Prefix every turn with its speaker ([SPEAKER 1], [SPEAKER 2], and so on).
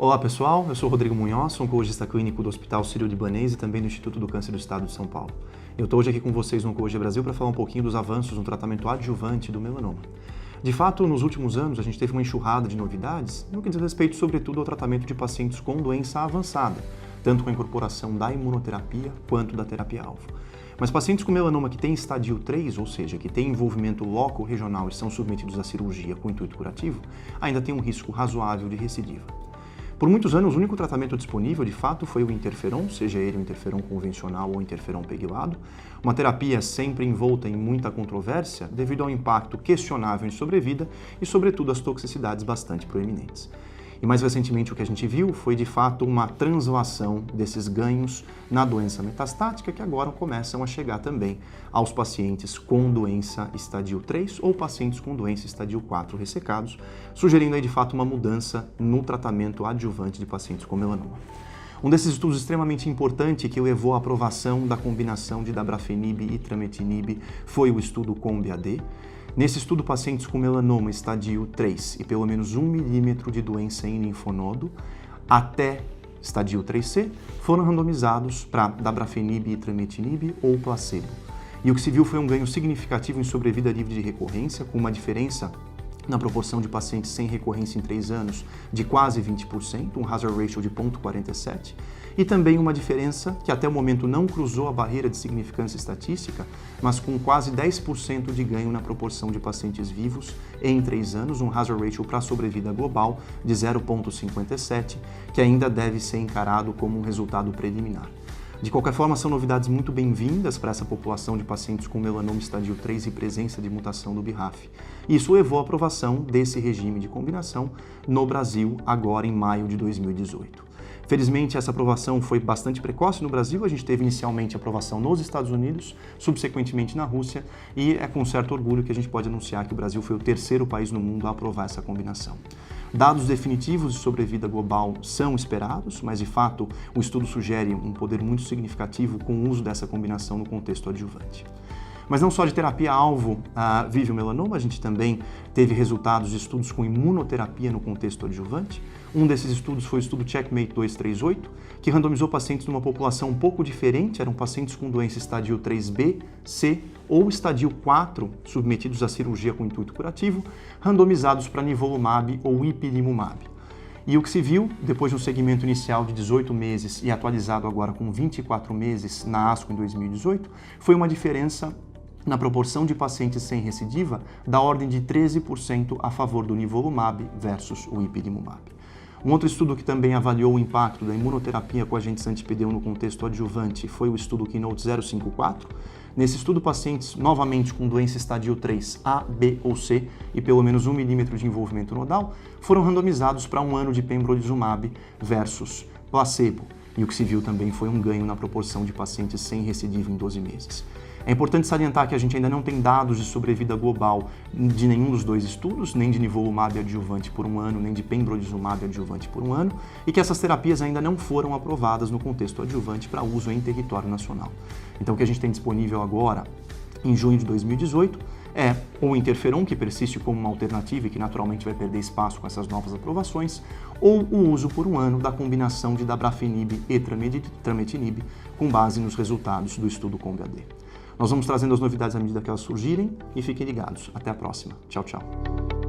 [SPEAKER 1] Olá pessoal, eu sou Rodrigo Munhoz, oncologista clínico do Hospital Sírio-Libanês e também do Instituto do Câncer do Estado de São Paulo. Eu estou hoje aqui com vocês no Oncologia Brasil para falar um pouquinho dos avanços no tratamento adjuvante do melanoma. De fato, nos últimos anos a gente teve uma enxurrada de novidades no que diz respeito sobretudo ao tratamento de pacientes com doença avançada, tanto com a incorporação da imunoterapia quanto da terapia-alvo. Mas pacientes com melanoma que têm estadio 3, ou seja, que têm envolvimento loco-regional e são submetidos à cirurgia com intuito curativo, ainda têm um risco razoável de recidiva. Por muitos anos, o único tratamento disponível, de fato, foi o interferon, seja ele o interferon convencional ou interferon pegilado, uma terapia sempre envolta em muita controvérsia devido ao impacto questionável em sobrevida e, sobretudo, às toxicidades bastante proeminentes. E mais recentemente o que a gente viu foi de fato uma translação desses ganhos na doença metastática que agora começam a chegar também aos pacientes com doença estadio 3 ou pacientes com doença estadio 4 ressecados, sugerindo aí de fato uma mudança no tratamento adjuvante de pacientes com melanoma. Um desses estudos extremamente importante que levou à aprovação da combinação de dabrafenib e trametinib foi o estudo COMBI-AD. Nesse estudo, pacientes com melanoma estadio 3 e pelo menos 1 milímetro de doença em linfonodo até estadio 3C foram randomizados para dabrafenib e trametinib ou placebo. E o que se viu foi um ganho significativo em sobrevida livre de recorrência, com uma diferença na proporção de pacientes sem recorrência em 3 anos de quase 20%, um hazard ratio de 0,47, e também uma diferença que até o momento não cruzou a barreira de significância estatística, mas com quase 10% de ganho na proporção de pacientes vivos em 3 anos, um hazard ratio para a sobrevida global de 0,57, que ainda deve ser encarado como um resultado preliminar. De qualquer forma, são novidades muito bem-vindas para essa população de pacientes com melanoma estadio 3 e presença de mutação do BRAF. Isso levou à aprovação desse regime de combinação no Brasil, agora em maio de 2018. Felizmente, essa aprovação foi bastante precoce no Brasil. A gente teve inicialmente aprovação nos Estados Unidos, subsequentemente na Rússia, e é com certo orgulho que a gente pode anunciar que o Brasil foi o terceiro país no mundo a aprovar essa combinação. Dados definitivos de sobrevida global são esperados, mas de fato o estudo sugere um poder muito significativo com o uso dessa combinação no contexto adjuvante. Mas não só de terapia-alvo vive o melanoma, a gente também teve resultados de estudos com imunoterapia no contexto adjuvante. Um desses estudos foi o estudo CheckMate 238, que randomizou pacientes numa população um pouco diferente, eram pacientes com doença estadio 3B, C ou estadio 4, submetidos à cirurgia com intuito curativo, randomizados para nivolumab ou ipilimumab. E o que se viu, depois de um segmento inicial de 18 meses e atualizado agora com 24 meses na ASCO em 2018, foi uma diferença na proporção de pacientes sem recidiva da ordem de 13% a favor do nivolumab versus o ipilimumab. Um outro estudo que também avaliou o impacto da imunoterapia com agentes anti-PD-1 no contexto adjuvante foi o estudo Keynote 054. Nesse estudo, pacientes novamente com doença estadio 3, A, B ou C e pelo menos 1 milímetro de envolvimento nodal foram randomizados para 1 ano de pembrolizumab versus placebo. E o que se viu também foi um ganho na proporção de pacientes sem recidiva em 12 meses. É importante salientar que a gente ainda não tem dados de sobrevida global de nenhum dos dois estudos, nem de nivolumab adjuvante por 1 ano, nem de pembrolizumab adjuvante por 1 ano, e que essas terapias ainda não foram aprovadas no contexto adjuvante para uso em território nacional. Então o que a gente tem disponível agora, em junho de 2018, é o interferon, que persiste como uma alternativa e que naturalmente vai perder espaço com essas novas aprovações, ou o uso por 1 ano da combinação de dabrafenib e trametinib com base nos resultados do estudo COMBI-AD. Nós vamos trazendo as novidades à medida que elas surgirem e fiquem ligados. Até a próxima. Tchau, tchau.